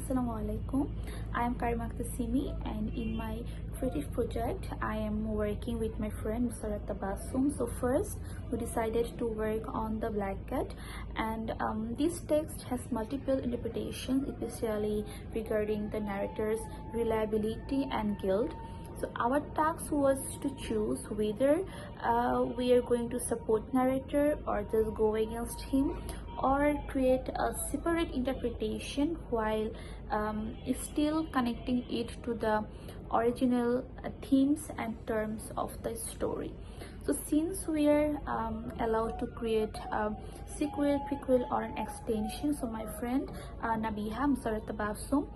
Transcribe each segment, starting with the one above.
Assalamu alaikum. I am Karima Simi, and in my creative project I am working with my friend Musarrat Tabassum. So first we decided to work on the Black Cat, and this text has multiple interpretations, especially regarding the narrator's reliability and guilt. So our task was to choose whether we are going to support narrator or just go against him, or create a separate interpretation while still connecting it to the original themes and terms of the story. So since we are allowed to create a sequel, prequel, or an extension, so my friend Nabiha Musarrat Tabassum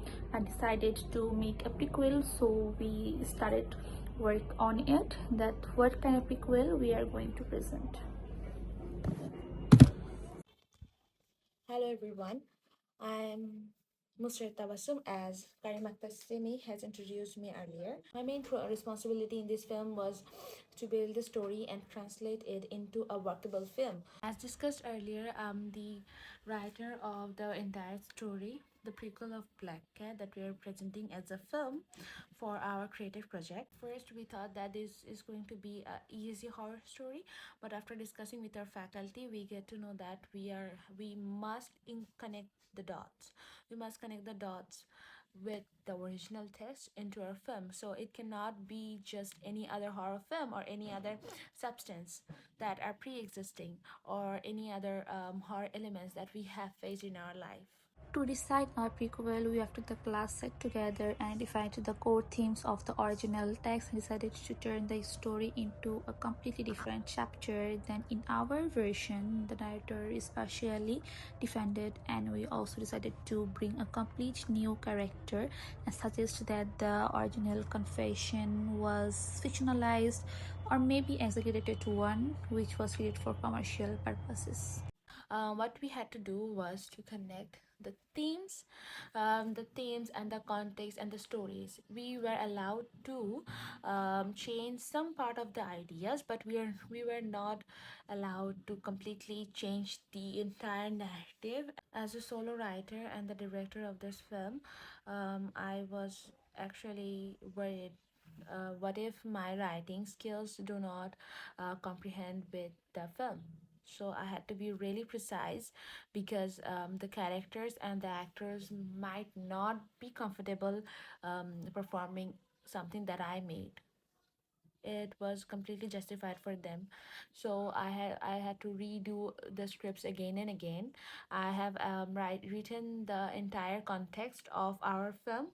decided to make a prequel. So we started work on it, that what kind of prequel we are going to present. Hello everyone, I'm Musret Tabassum, as Karim Akhtar Simi has introduced me earlier. My main responsibility in this film was to build the story and translate it into a workable film. As discussed earlier, I'm the writer of the entire story, the prequel of Black Cat, that we are presenting as a film for our creative project. First, we thought that this is going to be a easy horror story, but after discussing with our faculty, we get to know that we must connect the dots. We must connect the dots with the original text into our film, so it cannot be just any other horror film or any other substance that are pre-existing, or any other horror elements that we have faced in our life. To decide our prequel, we after the class sat together and defined the core themes of the original text and decided to turn the story into a completely different chapter than in our version. The narrator is partially defended, and we also decided to bring a complete new character and suggest that the original confession was fictionalized or maybe exaggerated one, which was created for commercial purposes. What we had to do was to connect the themes and the context and the stories. We were allowed to change some part of the ideas, but we were not allowed to completely change the entire narrative. As a solo writer and the director of this film, I was actually worried. What if my writing skills do not comprehend with the film? So I had to be really precise, because the characters and the actors might not be comfortable performing something that I made. It was completely justified for them, so I had to redo the scripts again and again. I have written the entire context of our film,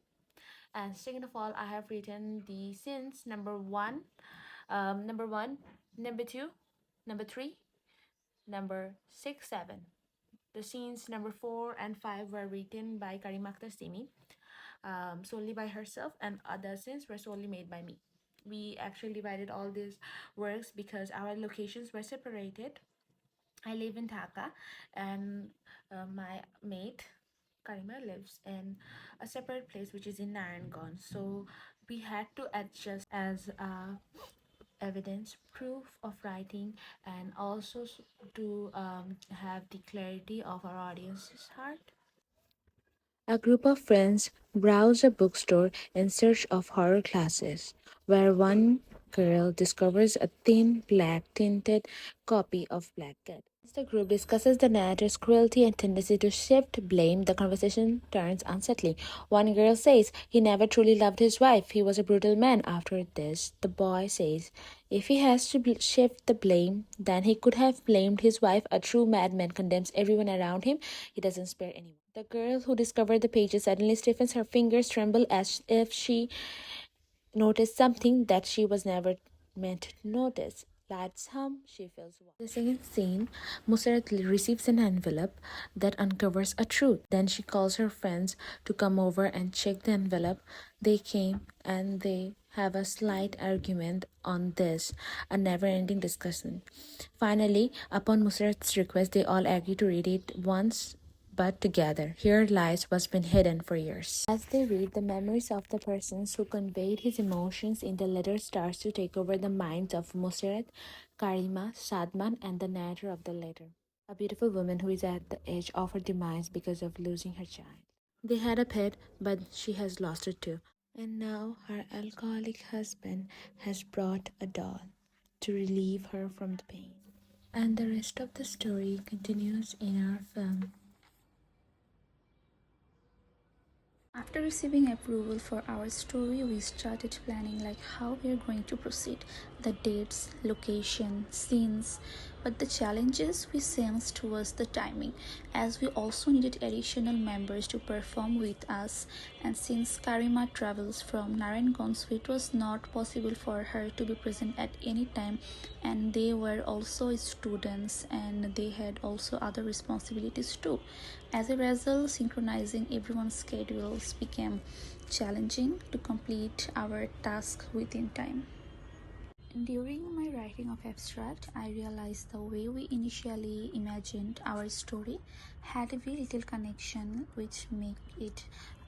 and second of all, I have written the scenes number one, number two, number three, number six, seven. The scenes number 4 and 5 were written by Karima Akhtar Simi, solely by herself, and other scenes were solely made by me. We actually divided all these works because our locations were separated. I live in Dhaka, and my mate Karima lives in a separate place, which is in Narangon. So we had to adjust as evidence, proof of writing, and also to have the clarity of our audience's heart. A group of friends browse a bookstore in search of horror classes, where one girl discovers a thin, black tinted copy of Black Cat. As the group discusses the narrator's cruelty and tendency to shift blame, the conversation turns unsettling. One girl says he never truly loved his wife. He was a brutal man. After this, the boy says if he has to shift the blame, then he could have blamed his wife. A true madman condemns everyone around him. He doesn't spare anyone. The girl who discovered the pages suddenly stiffens, her fingers tremble as if she noticed something that she was never meant to notice. Lights hum, she feels warm. The second scene, Museret receives an envelope that uncovers a truth. Then she calls her friends to come over and check the envelope. They came and they have a slight argument on this, a never ending discussion. Finally, upon Musret's request, they all agree to read it once but together. Here lies what's been hidden for years. As they read, the memories of the persons who conveyed his emotions in the letter starts to take over the minds of Museret, Karima, Sadman, and the narrator of the letter, a beautiful woman who is at the edge of her demise because of losing her child. They had a pet, but she has lost it too. And now her alcoholic husband has brought a doll to relieve her from the pain. And the rest of the story continues in our film. After receiving approval for our story, we started planning like how we are going to proceed, the dates, location, scenes. But the challenges we sensed was the timing, as we also needed additional members to perform with us. And since Karima travels from Narayanganj, so it was not possible for her to be present at any time, and they were also students and they had also other responsibilities too. As a result, synchronizing everyone's schedules became challenging to complete our task within time. During my writing of abstract, I realized the way we initially imagined our story had very little connection, which made it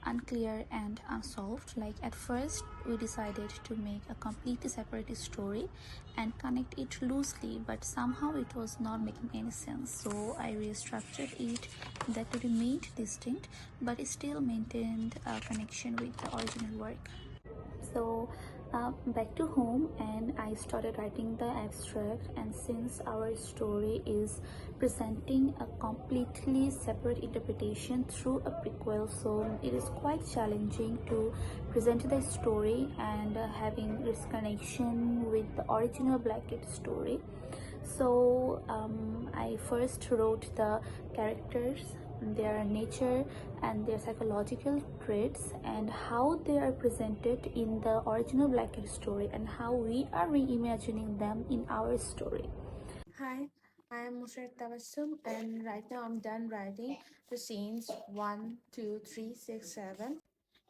unclear and unsolved. Like at first, we decided to make a completely separate story and connect it loosely, but somehow it was not making any sense. So I restructured it that remained distinct, but it still maintained a connection with the original work. So back to home, and I started writing the abstract. And since our story is presenting a completely separate interpretation through a prequel, so it is quite challenging to present the story and having this connection with the original Black Cat story. So I first wrote the characters, their nature and their psychological traits, and how they are presented in the original Black Cat story and how we are reimagining them in our story. Hi, I am Musrat Tabassum, and right now I'm done writing the scenes 1, 2, 3, 6, 7.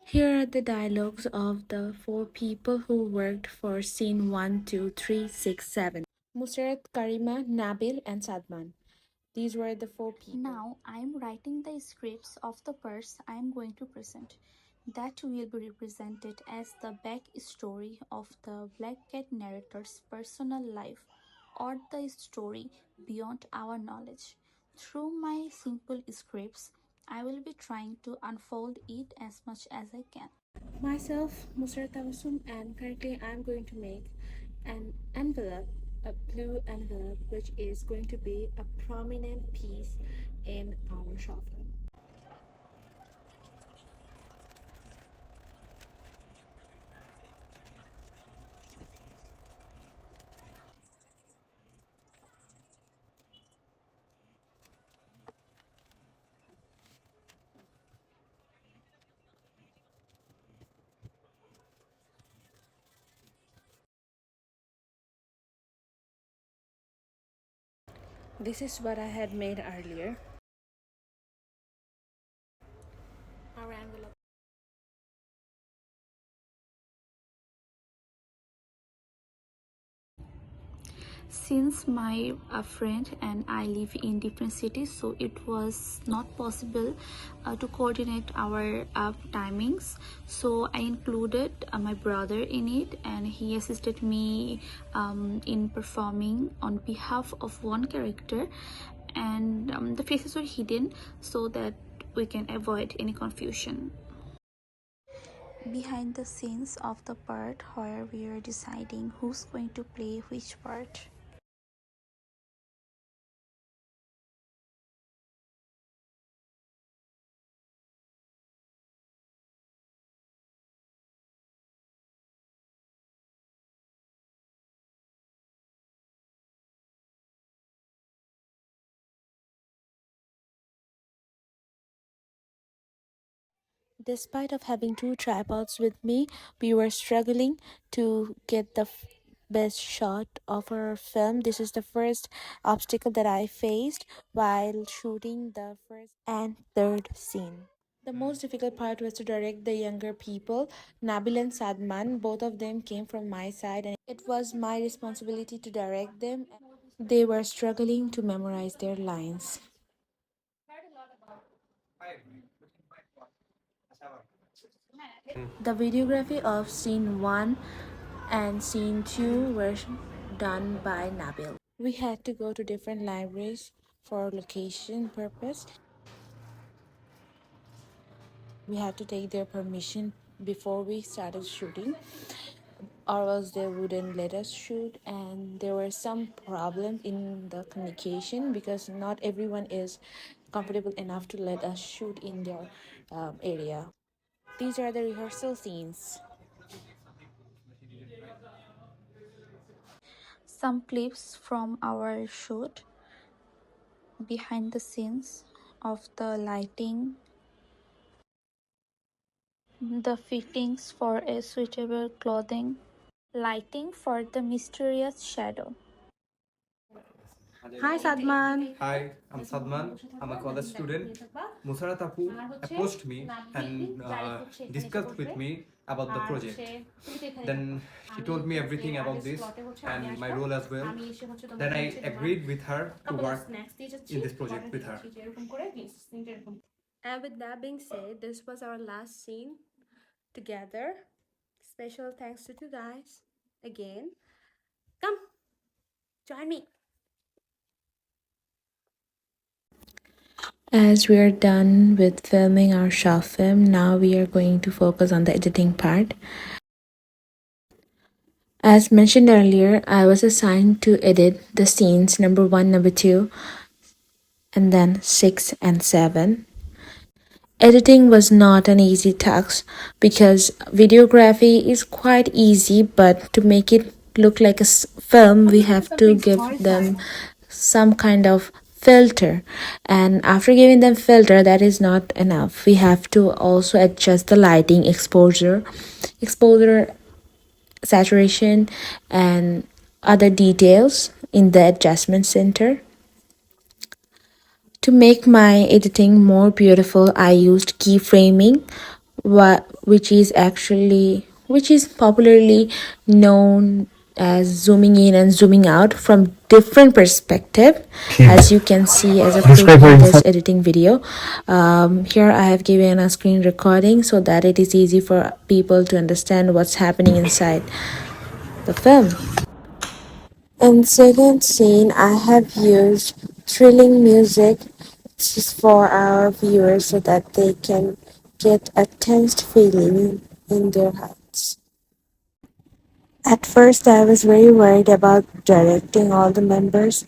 Here are the dialogues of the four people who worked for scene 1, 2, 3, 6, 7. Musrat, Karima, Nabil, and Sadman. These were the four people. Now I am writing the scripts of the parts I am going to present. That will be represented as the backstory of the Black Cat narrator's personal life or the story beyond our knowledge. Through my simple scripts, I will be trying to unfold it as much as I can. Myself, Musrat Tabassum, and currently I'm going to make an envelope, a blue envelope, which is going to be a prominent piece in our shop. This is what I had made earlier. Our envelope. Since my friend and I live in different cities, so it was not possible to coordinate our timings. So I included my brother in it, and he assisted me in performing on behalf of one character, and the faces were hidden so that we can avoid any confusion. Behind the scenes of the part where we are deciding who's going to play which part. Despite of having two tripods with me, we were struggling to get the best shot of our film. This is the first obstacle that I faced while shooting the first and third scene. The most difficult part was to direct the younger people, Nabil and Sadman. Both of them came from my side, and it was my responsibility to direct them. They were struggling to memorize their lines. The videography of scene 1 and scene 2 were done by Nabil. We had to go to different libraries for location purpose. we had to take their permission before we started shooting, or else they wouldn't let us shoot. And there were some problems in the communication because not everyone is comfortable enough to let us shoot in their area. These are the rehearsal scenes. Some clips from our shoot behind the scenes of the lighting, the fittings for a suitable clothing, lighting for the mysterious shadow. Hi Sadman. Hi, I'm Sadman. I'm a college student. Musarat Apu approached me and discussed with me about the project. Then she told me everything about this and my role as well. Then I agreed with her to work in this project with her. And with that being said, this was our last scene together. Special thanks to you guys again. Come, join me. As we are done with filming our short film, now we are going to focus on the editing part. As mentioned earlier, I was assigned to edit the scenes number 1, number 2, and then 6 and 7. Editing was not an easy task because videography is quite easy, but to make it look like a film, we have to give them some kind of filter, and after giving them filter, that is not enough. We have to also adjust the lighting, exposure, saturation, and other details in the adjustment center. To make my editing more beautiful, I used keyframing, which is popularly known as zooming in and zooming out from different perspective, as you can see as a proof in this editing video. Here I have given a screen recording so that it is easy for people to understand what's happening inside the film. In second scene, I have used thrilling music just for our viewers so that they can get a tensed feeling in their hearts. At first, I was very worried about directing all the members,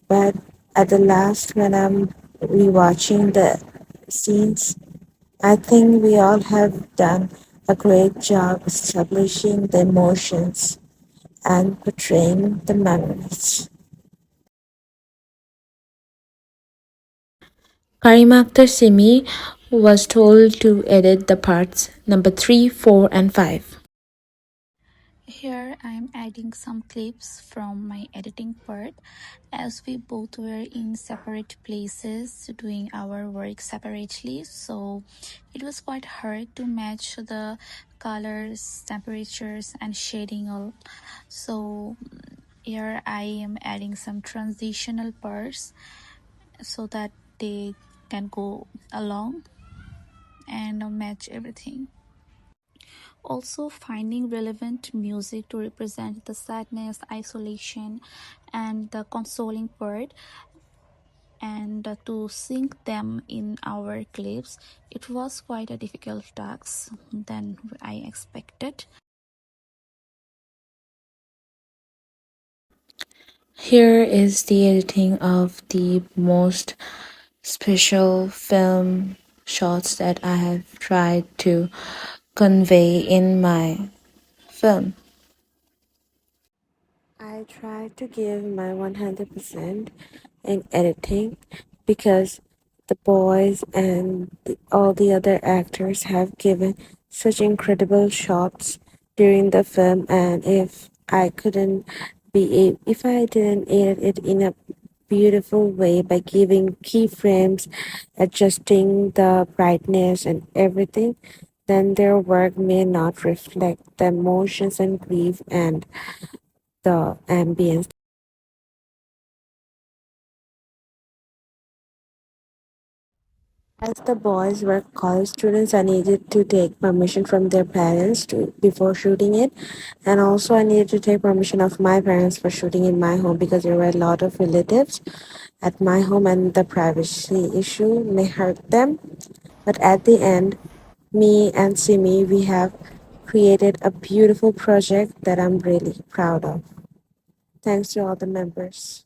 but at the last, when I'm rewatching the scenes, I think we all have done a great job establishing the emotions and portraying the memories. Karima Akhtar Simi was told to edit the parts number 3, 4, and 5. Here I'm adding some clips from my editing part, as we both were in separate places doing our work separately, so it was quite hard to match the colors, temperatures, and shading all. So here I am adding some transitional parts so that they can go along and match everything. Also, finding relevant music to represent the sadness, isolation, and the consoling part, and to sync them in our clips, it was quite a difficult task than I expected. Here is the editing of the most special film shots that I have tried to convey in my film. I tried to give my 100% in editing because the boys and all the other actors have given such incredible shots during the film, and if I didn't edit it in a beautiful way by giving keyframes, adjusting the brightness and everything, then their work may not reflect the emotions and grief and the ambience. As the boys were college students, I needed to take permission from their parents before shooting it, and also I needed to take permission of my parents for shooting in my home because there were a lot of relatives at my home and the privacy issue may hurt them. But at the end, me and Simi, we have created a beautiful project that I'm really proud of. Thanks to all the members.